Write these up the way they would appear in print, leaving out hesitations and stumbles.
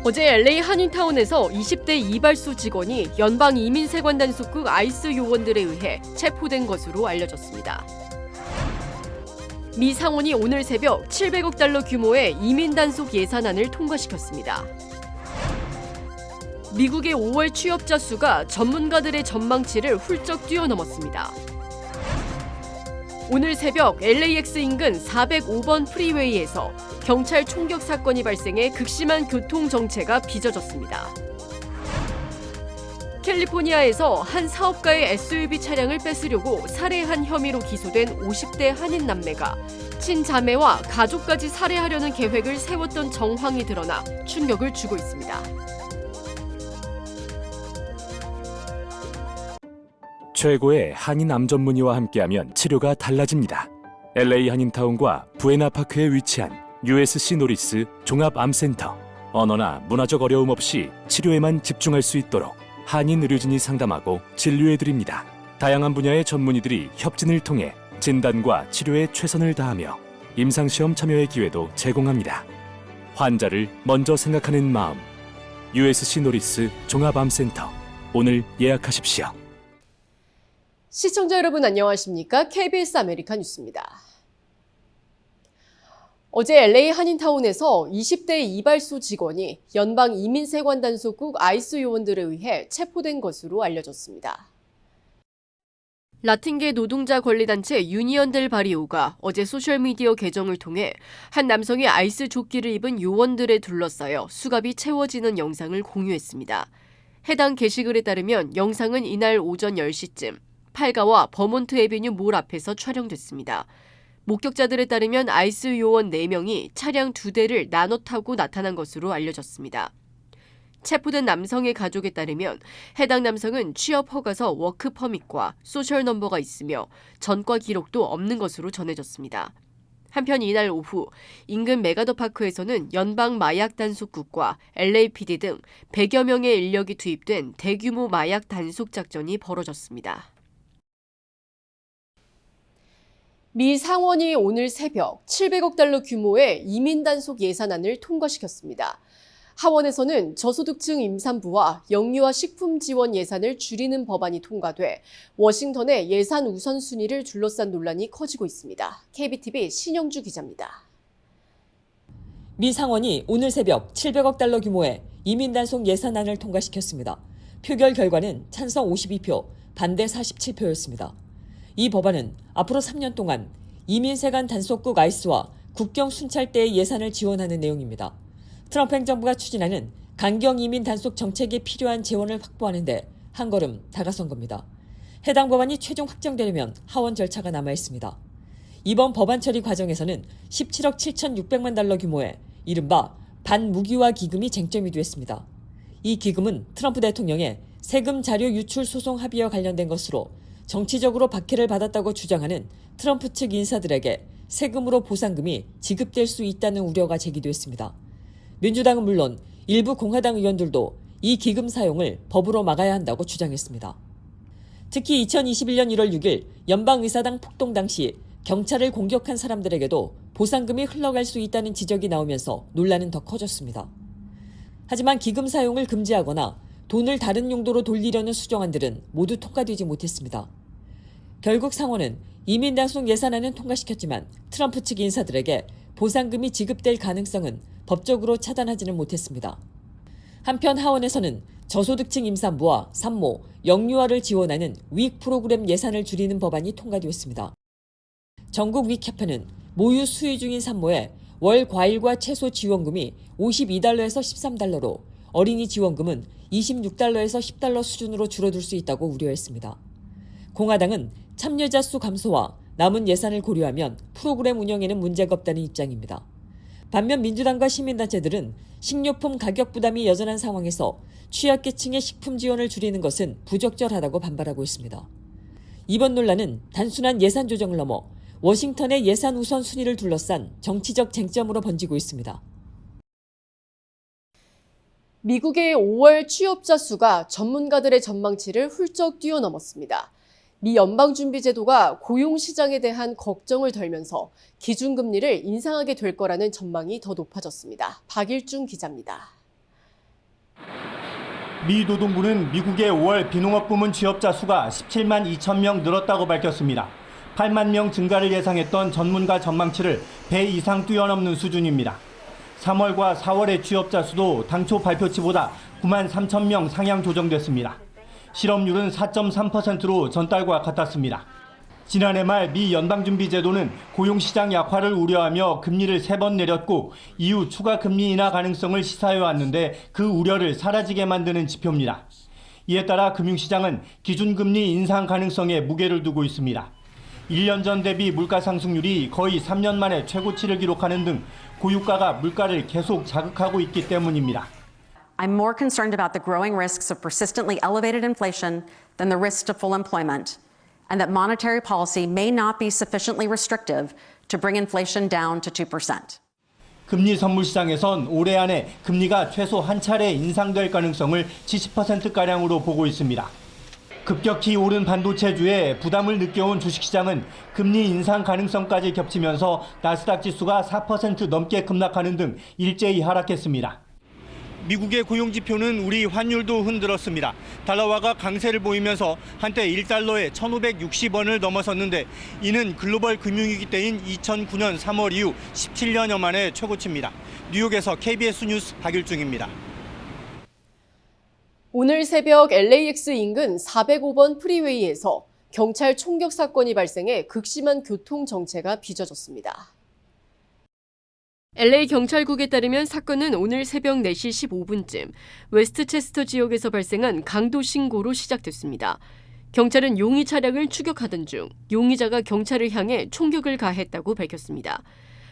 어제 LA 한인타운에서 20대 이발소 직원이 연방 이민세관 단속국 아이스 요원들에 의해 체포된 것으로 알려졌습니다. 미 상원이 오늘 새벽 700억 달러 규모의 이민 단속 예산안을 통과시켰습니다. 미국의 5월 취업자 수가 전문가들의 전망치를 훌쩍 뛰어넘었습니다. 오늘 새벽 LAX 인근 405번 프리웨이에서 경찰 총격 사건이 발생해 극심한 교통 정체가 빚어졌습니다. 캘리포니아에서 한 사업가의 SUV 차량을 뺏으려고 살해한 혐의로 기소된 50대 한인 남매가 친자매와 가족까지 살해하려는 계획을 세웠던 정황이 드러나 충격을 주고 있습니다. 최고의 한인 암 전문의와 함께하면 치료가 달라집니다. LA 한인타운과 부에나파크에 위치한 USC 노리스 종합암센터. 언어나 문화적 어려움 없이 치료에만 집중할 수 있도록 한인 의료진이 상담하고 진료해드립니다. 다양한 분야의 전문의들이 협진을 통해 진단과 치료에 최선을 다하며 임상시험 참여의 기회도 제공합니다. 환자를 먼저 생각하는 마음. USC 노리스 종합암센터. 오늘 예약하십시오. 시청자 여러분 안녕하십니까? KBS 아메리카 뉴스입니다. 어제 LA 한인타운에서 20대 이발소 직원이 연방 이민세관 단속국 아이스 요원들에 의해 체포된 것으로 알려졌습니다. 라틴계 노동자 권리단체 유니언 델 바리오가 어제 소셜미디어 계정을 통해 한 남성이 아이스 조끼를 입은 요원들에 둘러싸여 수갑이 채워지는 영상을 공유했습니다. 해당 게시글에 따르면 영상은 이날 오전 10시쯤 팔가와 버몬트 애비뉴 몰 앞에서 촬영됐습니다. 목격자들에 따르면 아이스 요원 4명이 차량 2대를 나눠 타고 나타난 것으로 알려졌습니다. 체포된 남성의 가족에 따르면 해당 남성은 취업 허가서 워크 퍼밋과 소셜 넘버가 있으며 전과 기록도 없는 것으로 전해졌습니다. 한편 이날 오후 인근 메가더파크에서는 연방 마약 단속국과 LAPD 등 100여 명의 인력이 투입된 대규모 마약 단속 작전이 벌어졌습니다. 미 상원이 오늘 새벽 700억 달러 규모의 이민 단속 예산안을 통과시켰습니다. 하원에서는 저소득층 임산부와 영유아 식품 지원 예산을 줄이는 법안이 통과돼 워싱턴의 예산 우선순위를 둘러싼 논란이 커지고 있습니다. KBTV 신영주 기자입니다. 미 상원이 오늘 새벽 700억 달러 규모의 이민 단속 예산안을 통과시켰습니다. 표결 결과는 찬성 52표, 반대 47표였습니다. 이 법안은 앞으로 3년 동안 이민세관 단속국 아이스와 국경 순찰대의 예산을 지원하는 내용입니다. 트럼프 행정부가 추진하는 강경 이민 단속 정책에 필요한 재원을 확보하는 데 한 걸음 다가선 겁니다. 해당 법안이 최종 확정되려면 하원 절차가 남아 있습니다. 이번 법안 처리 과정에서는 17억 7,600만 달러 규모의 이른바 반무기화 기금이 쟁점이 됐습니다. 이 기금은 트럼프 대통령의 세금 자료 유출 소송 합의와 관련된 것으로 정치적으로 박해를 받았다고 주장하는 트럼프 측 인사들에게 세금으로 보상금이 지급될 수 있다는 우려가 제기됐습니다. 민주당은 물론 일부 공화당 의원들도 이 기금 사용을 법으로 막아야 한다고 주장했습니다. 특히 2021년 1월 6일 연방의사당 폭동 당시 경찰을 공격한 사람들에게도 보상금이 흘러갈 수 있다는 지적이 나오면서 논란은 더 커졌습니다. 하지만 기금 사용을 금지하거나 돈을 다른 용도로 돌리려는 수정안들은 모두 통과되지 못했습니다. 결국 상원은 이민 단속 예산안은 통과시켰지만 트럼프 측 인사들에게 보상금이 지급될 가능성은 법적으로 차단하지는 못했습니다. 한편 하원에서는 저소득층 임산부와 산모, 영유아를 지원하는 위익 프로그램 예산을 줄이는 법안이 통과되었습니다. 전국 위익협회는 모유 수유 중인 산모의 월 과일과 채소 지원금이 $52에서 $13로 어린이 지원금은 $26에서 $10 수준으로 줄어들 수 있다고 우려했습니다. 공화당은 참여자 수 감소와 남은 예산을 고려하면 프로그램 운영에는 문제가 없다는 입장입니다. 반면 민주당과 시민단체들은 식료품 가격 부담이 여전한 상황에서 취약계층의 식품 지원을 줄이는 것은 부적절하다고 반발하고 있습니다. 이번 논란은 단순한 예산 조정을 넘어 워싱턴의 예산 우선순위를 둘러싼 정치적 쟁점으로 번지고 있습니다. 미국의 5월 취업자 수가 전문가들의 전망치를 훌쩍 뛰어넘었습니다. 미 연방준비제도가 고용시장에 대한 걱정을 덜면서 기준금리를 인상하게 될 거라는 전망이 더 높아졌습니다. 박일중 기자입니다. 미 노동부는 미국의 5월 비농업 부문 취업자 수가 17만 2천 명 늘었다고 밝혔습니다. 8만 명 증가를 예상했던 전문가 전망치를 배 이상 뛰어넘는 수준입니다. 3월과 4월의 취업자 수도 당초 발표치보다 9만 3천 명 상향 조정됐습니다. 실업률은 4.3%로 전달과 같았습니다. 지난해 말 미 연방준비제도는 고용시장 약화를 우려하며 금리를 3번 내렸고 이후 추가 금리 인하 가능성을 시사해왔는데 그 우려를 사라지게 만드는 지표입니다. 이에 따라 금융시장은 기준금리 인상 가능성에 무게를 두고 있습니다. 1년 전 대비 물가 상승률이 거의 3년 만에 최고치를 기록하는 등 고유가가 물가를 계속 자극하고 있기 때문입니다. I'm more concerned about the growing risks of persistently elevated inflation than the risk to full employment, and that monetary policy may not be sufficiently restrictive to bring inflation down to 2%. 금리 선물 시장에선 올해 안에 금리가 최소 한 차례 인상될 가능성을 70%가량으로 보고 있습니다. 급격히 오른 반도체주에 부담을 느껴온 주식시장은 금리 인상 가능성까지 겹치면서 나스닥 지수가 4% 넘게 급락하는 등 일제히 하락했습니다. 미국의 고용지표는 우리 환율도 흔들었습니다. 달러화가 강세를 보이면서 한때 1달러에 1,560원을 넘어섰는데 이는 글로벌 금융위기 때인 2009년 3월 이후 17년여 만의 최고치입니다. 뉴욕에서 KBS 뉴스 박일중입니다. 오늘 새벽 LAX 인근 405번 프리웨이에서 경찰 총격 사건이 발생해 극심한 교통 정체가 빚어졌습니다. LA 경찰국에 따르면 사건은 오늘 새벽 4시 15분쯤 웨스트체스터 지역에서 발생한 강도 신고로 시작됐습니다. 경찰은 용의 차량을 추격하던 중 용의자가 경찰을 향해 총격을 가했다고 밝혔습니다.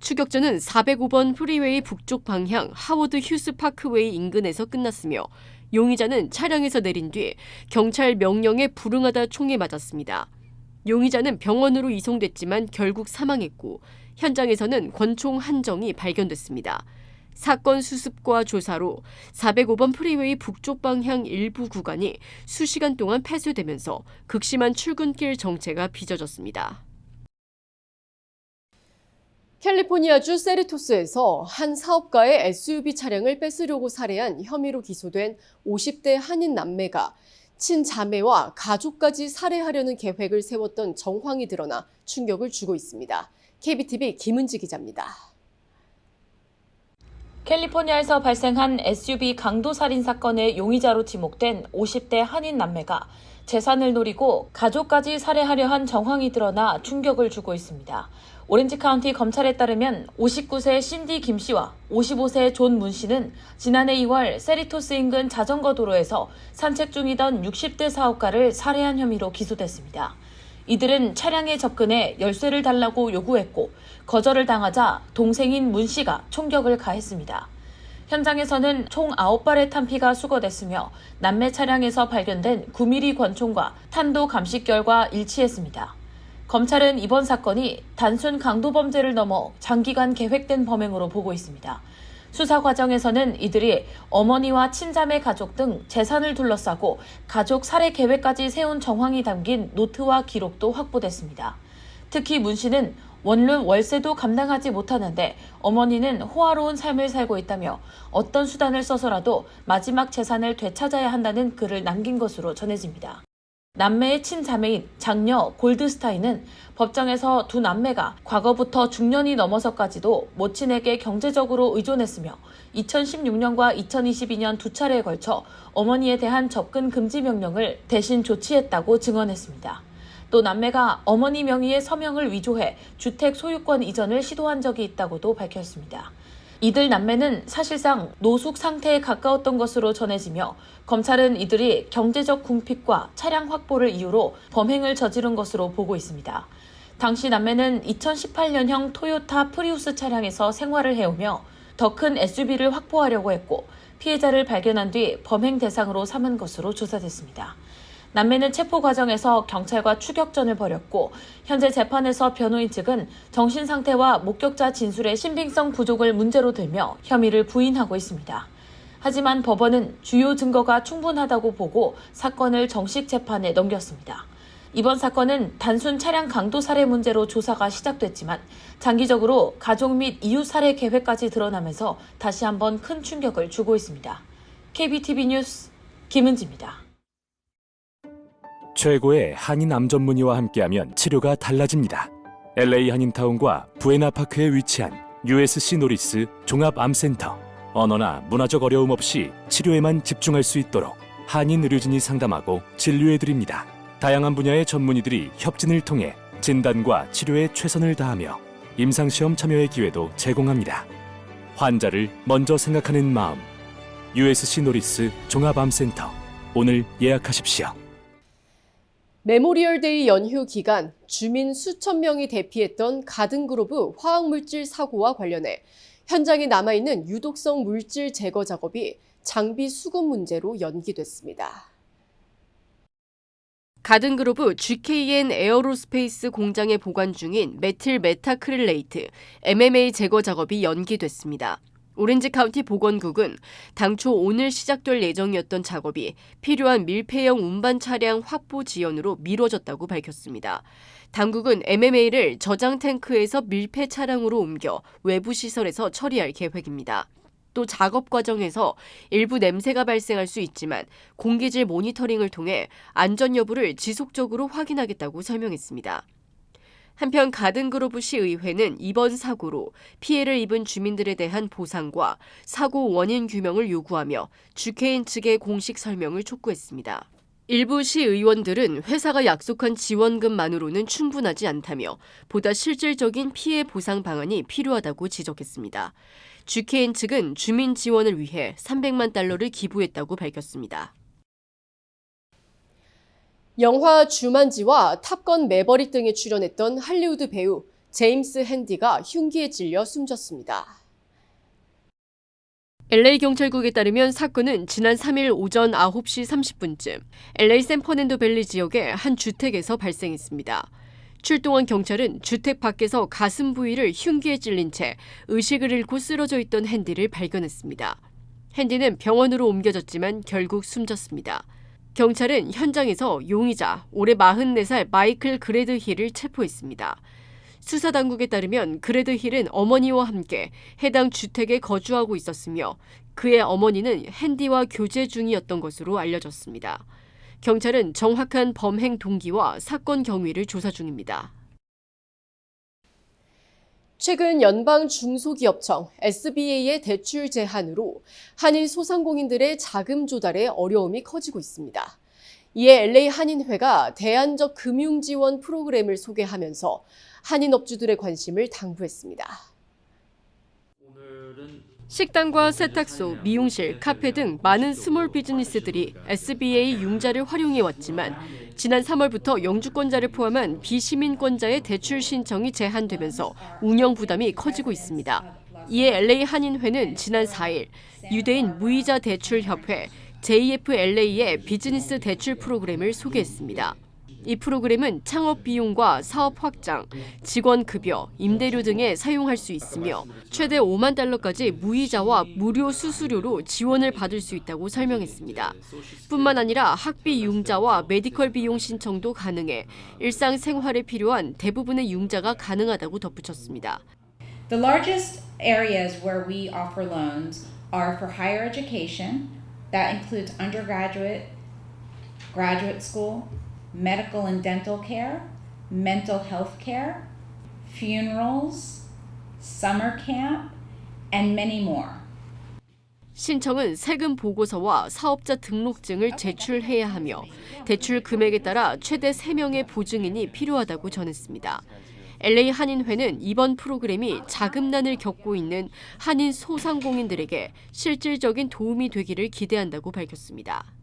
추격전은 405번 프리웨이 북쪽 방향 하워드 휴스 파크웨이 인근에서 끝났으며 용의자는 차량에서 내린 뒤 경찰 명령에 불응하다 총에 맞았습니다. 용의자는 병원으로 이송됐지만 결국 사망했고 현장에서는 권총 한 정이 발견됐습니다. 사건 수습과 조사로 405번 프리웨이 북쪽 방향 일부 구간이 수시간 동안 폐쇄되면서 극심한 출근길 정체가 빚어졌습니다. 캘리포니아주 세르토스에서 한 사업가의 SUV 차량을 뺏으려고 살해한 혐의로 기소된 50대 한인 남매가 친자매와 가족까지 살해하려는 계획을 세웠던 정황이 드러나 충격을 주고 있습니다. KBTV 김은지 기자입니다. 캘리포니아에서 발생한 SUV 강도살인 사건의 용의자로 지목된 50대 한인 남매가 재산을 노리고 가족까지 살해하려 한 정황이 드러나 충격을 주고 있습니다. 오렌지 카운티 검찰에 따르면 59세 신디 김 씨와 55세 존 문 씨는 지난해 2월 세리토스 인근 자전거 도로에서 산책 중이던 60대 사업가를 살해한 혐의로 기소됐습니다. 이들은 차량에 접근해 열쇠를 달라고 요구했고 거절을 당하자 동생인 문 씨가 총격을 가했습니다. 현장에서는 총 9발의 탄피가 수거됐으며 남매 차량에서 발견된 9mm 권총과 탄도 감식 결과 일치했습니다. 검찰은 이번 사건이 단순 강도범죄를 넘어 장기간 계획된 범행으로 보고 있습니다. 수사 과정에서는 이들이 어머니와 친자매 가족 등 재산을 둘러싸고 가족 살해 계획까지 세운 정황이 담긴 노트와 기록도 확보됐습니다. 특히 문 씨는 원룸 월세도 감당하지 못하는데 어머니는 호화로운 삶을 살고 있다며 어떤 수단을 써서라도 마지막 재산을 되찾아야 한다는 글을 남긴 것으로 전해집니다. 남매의 친자매인 장녀 골드스타인은 법정에서 두 남매가 과거부터 중년이 넘어서까지도 모친에게 경제적으로 의존했으며 2016년과 2022년 두 차례에 걸쳐 어머니에 대한 접근 금지 명령을 대신 조치했다고 증언했습니다. 또 남매가 어머니 명의의 서명을 위조해 주택 소유권 이전을 시도한 적이 있다고도 밝혔습니다. 이들 남매는 사실상 노숙 상태에 가까웠던 것으로 전해지며 검찰은 이들이 경제적 궁핍과 차량 확보를 이유로 범행을 저지른 것으로 보고 있습니다. 당시 남매는 2018년형 토요타 프리우스 차량에서 생활을 해오며 더 큰 SUV를 확보하려고 했고 피해자를 발견한 뒤 범행 대상으로 삼은 것으로 조사됐습니다. 남매는 체포 과정에서 경찰과 추격전을 벌였고 현재 재판에서 변호인 측은 정신 상태와 목격자 진술의 신빙성 부족을 문제로 들며 혐의를 부인하고 있습니다. 하지만 법원은 주요 증거가 충분하다고 보고 사건을 정식 재판에 넘겼습니다. 이번 사건은 단순 차량 강도 살해 문제로 조사가 시작됐지만 장기적으로 가족 및 이웃 살해 계획까지 드러나면서 다시 한번 큰 충격을 주고 있습니다. KBTV 뉴스 김은지입니다. 최고의 한인 암 전문의와 함께하면 치료가 달라집니다. LA 한인타운과 부에나파크에 위치한 USC 노리스 종합암센터. 언어나 문화적 어려움 없이 치료에만 집중할 수 있도록 한인 의료진이 상담하고 진료해드립니다. 다양한 분야의 전문의들이 협진을 통해 진단과 치료에 최선을 다하며 임상시험 참여의 기회도 제공합니다. 환자를 먼저 생각하는 마음. USC 노리스 종합암센터. 오늘 예약하십시오. 메모리얼데이 연휴 기간 주민 수천 명이 대피했던 가든그로브 화학물질 사고와 관련해 현장에 남아있는 유독성 물질 제거 작업이 장비 수급 문제로 연기됐습니다. 가든그로브 GKN 에어로스페이스 공장에 보관 중인 메틸 메타크릴레이트 MMA 제거 작업이 연기됐습니다. 오렌지 카운티 보건국은 당초 오늘 시작될 예정이었던 작업이 필요한 밀폐형 운반 차량 확보 지연으로 미뤄졌다고 밝혔습니다. 당국은 MMA를 저장 탱크에서 밀폐 차량으로 옮겨 외부 시설에서 처리할 계획입니다. 또 작업 과정에서 일부 냄새가 발생할 수 있지만 공기질 모니터링을 통해 안전 여부를 지속적으로 확인하겠다고 설명했습니다. 한편 가든그로브시 의회는 이번 사고로 피해를 입은 주민들에 대한 보상과 사고 원인 규명을 요구하며 GKN 측의 공식 설명을 촉구했습니다. 일부 시의원들은 회사가 약속한 지원금만으로는 충분하지 않다며 보다 실질적인 피해 보상 방안이 필요하다고 지적했습니다. GKN 측은 주민 지원을 위해 300만 달러를 기부했다고 밝혔습니다. 영화 주만지와 탑건 매버릭 등에 출연했던 할리우드 배우 제임스 핸디가 흉기에 찔려 숨졌습니다. LA 경찰국에 따르면 사건은 지난 3일 오전 9시 30분쯤 LA 샌퍼난도 밸리 지역의 한 주택에서 발생했습니다. 출동한 경찰은 주택 밖에서 가슴 부위를 흉기에 찔린 채 의식을 잃고 쓰러져 있던 핸디를 발견했습니다. 핸디는 병원으로 옮겨졌지만 결국 숨졌습니다. 경찰은 현장에서 용의자 올해 44살 마이클 그레드 힐을 체포했습니다. 수사당국에 따르면 그레드 힐은 어머니와 함께 해당 주택에 거주하고 있었으며 그의 어머니는 핸디와 교제 중이었던 것으로 알려졌습니다. 경찰은 정확한 범행 동기와 사건 경위를 조사 중입니다. 최근 연방 중소기업청 SBA의 대출 제한으로 한인 소상공인들의 자금 조달에 어려움이 커지고 있습니다. 이에 LA 한인회가 대안적 금융지원 프로그램을 소개하면서 한인업주들의 관심을 당부했습니다. 식당과 세탁소, 미용실, 카페 등 많은 스몰 비즈니스들이 SBA 융자를 활용해왔지만 지난 3월부터 영주권자를 포함한 비시민권자의 대출 신청이 제한되면서 운영 부담이 커지고 있습니다. 이에 LA 한인회는 지난 4일 유대인 무이자 대출협회 JFLA의 비즈니스 대출 프로그램을 소개했습니다. 이 프로그램은 창업 비용과 사업 확장, 직원 급여, 임대료 등에 사용할 수 있으며 최대 5만 달러까지 무이자와 무료 수수료로 지원을 받을 수 있다고 설명했습니다. 뿐만 아니라 학비 융자와 메디컬 비용 신청도 가능해 일상생활에 필요한 대부분의 융자가 가능하다고 덧붙였습니다. The largest areas where we offer loans are for higher education. That includes undergraduate, graduate school, medical and dental care, mental health care, funerals, summer camp, and many more. 신청은 세금 보고서와 사업자 등록증을 제출해야 하며 대출 금액에 따라 최대 3명의 보증인이 필요하다고 전했습니다. LA 한인회는 이번 프로그램이 자금난을 겪고 있는 한인 소상공인들에게 실질적인 도움이 되기를 기대한다고 밝혔습니다.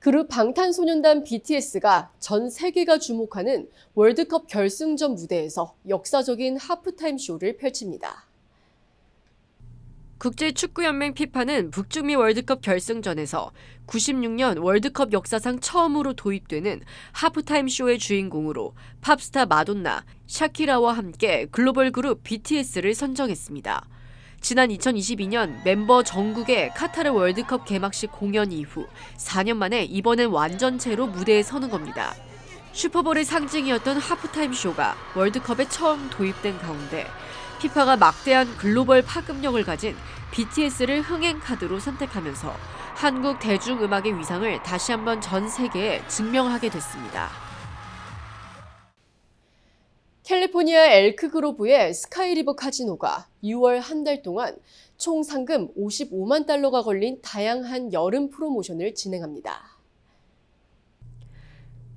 그룹 방탄소년단 BTS가 전 세계가 주목하는 월드컵 결승전 무대에서 역사적인 하프타임 쇼를 펼칩니다. 국제축구연맹 피파는 북중미 월드컵 결승전에서 96년 월드컵 역사상 처음으로 도입되는 하프타임 쇼의 주인공으로 팝스타 마돈나, 샤키라와 함께 글로벌 그룹 BTS를 선정했습니다. 지난 2022년 멤버 전국의 카타르 월드컵 개막식 공연 이후 4년 만에 이번엔 완전체로 무대에 서는 겁니다. 슈퍼볼의 상징이었던 하프타임 쇼가 월드컵에 처음 도입된 가운데 피파가 막대한 글로벌 파급력을 가진 BTS를 흥행 카드로 선택하면서 한국 대중음악의 위상을 다시 한번 전 세계에 증명하게 됐습니다. 캘리포니아 엘크그로브의 스카이리버 카지노가 6월 한 달 동안 총 상금 55만 달러가 걸린 다양한 여름 프로모션을 진행합니다.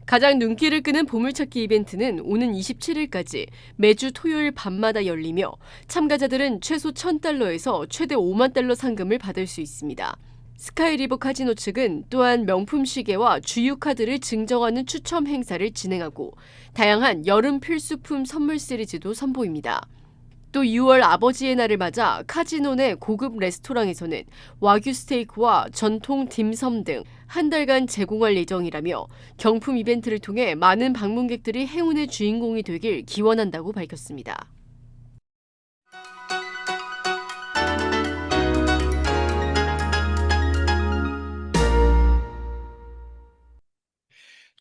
가장 눈길을 끄는 보물찾기 이벤트는 오는 27일까지 매주 토요일 밤마다 열리며 참가자들은 최소 1,000달러에서 최대 5만 달러 상금을 받을 수 있습니다. 스카이리버 카지노 측은 또한 명품 시계와 주유 카드를 증정하는 추첨 행사를 진행하고 다양한 여름 필수품 선물 시리즈도 선보입니다. 또 6월 아버지의 날을 맞아 카지노 내 고급 레스토랑에서는 와규 스테이크와 전통 딤섬 등 한 달간 제공할 예정이라며 경품 이벤트를 통해 많은 방문객들이 행운의 주인공이 되길 기원한다고 밝혔습니다.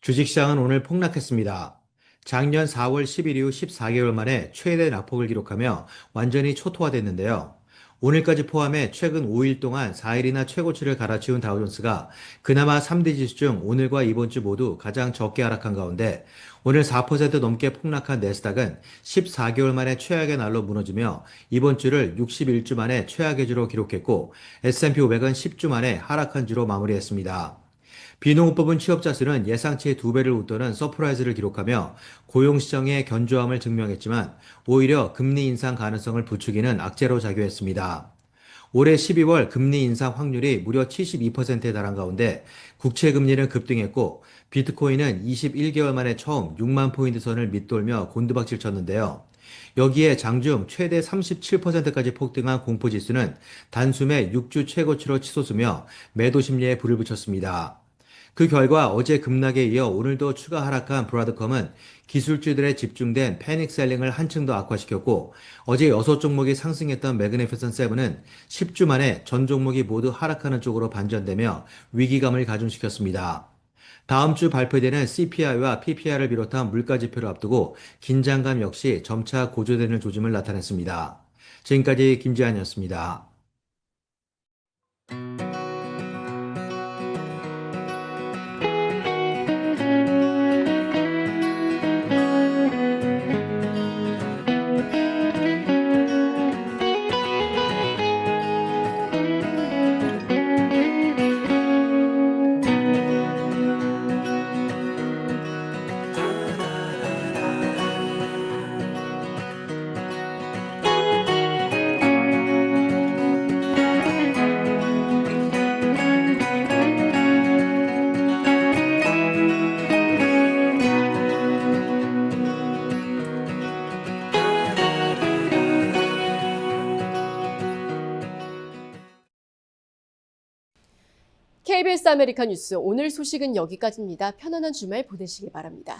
주식시장은 오늘 폭락했습니다. 작년 4월 10일 이후 14개월 만에 최대 낙폭을 기록하며 완전히 초토화됐는데요. 오늘까지 포함해 최근 5일 동안 4일이나 최고치를 갈아치운 다우존스가 그나마 3대 지수 중 오늘과 이번 주 모두 가장 적게 하락한 가운데 오늘 4% 넘게 폭락한 내스닥은 14개월 만에 최악의 날로 무너지며 이번 주를 61주 만에 최악의 주로 기록했고 S&P 500은 10주 만에 하락한 주로 마무리했습니다. 비농업부문 취업자 수는 예상치의 2배를 웃도는 서프라이즈를 기록하며 고용시장의 견조함을 증명했지만 오히려 금리 인상 가능성을 부추기는 악재로 작용했습니다. 올해 12월 금리 인상 확률이 무려 72%에 달한 가운데 국채 금리는 급등했고 비트코인은 21개월 만에 처음 6만 포인트 선을 밑돌며 곤두박질 쳤는데요. 여기에 장중 최대 37%까지 폭등한 공포지수는 단숨에 6주 최고치로 치솟으며 매도 심리에 불을 붙였습니다. 그 결과 어제 급락에 이어 오늘도 추가 하락한 브라드컴은 기술주들의 집중된 패닉 셀링을 한층 더 악화시켰고 어제 6종목이 상승했던 매그니피선트 세븐은 10주 만에 전 종목이 모두 하락하는 쪽으로 반전되며 위기감을 가중시켰습니다. 다음 주 발표되는 CPI와 PPI를 비롯한 물가 지표를 앞두고 긴장감 역시 점차 고조되는 조짐을 나타냈습니다. 지금까지 김지한이었습니다. KBS 아메리카 뉴스 오늘 소식은 여기까지입니다. 편안한 주말 보내시기 바랍니다.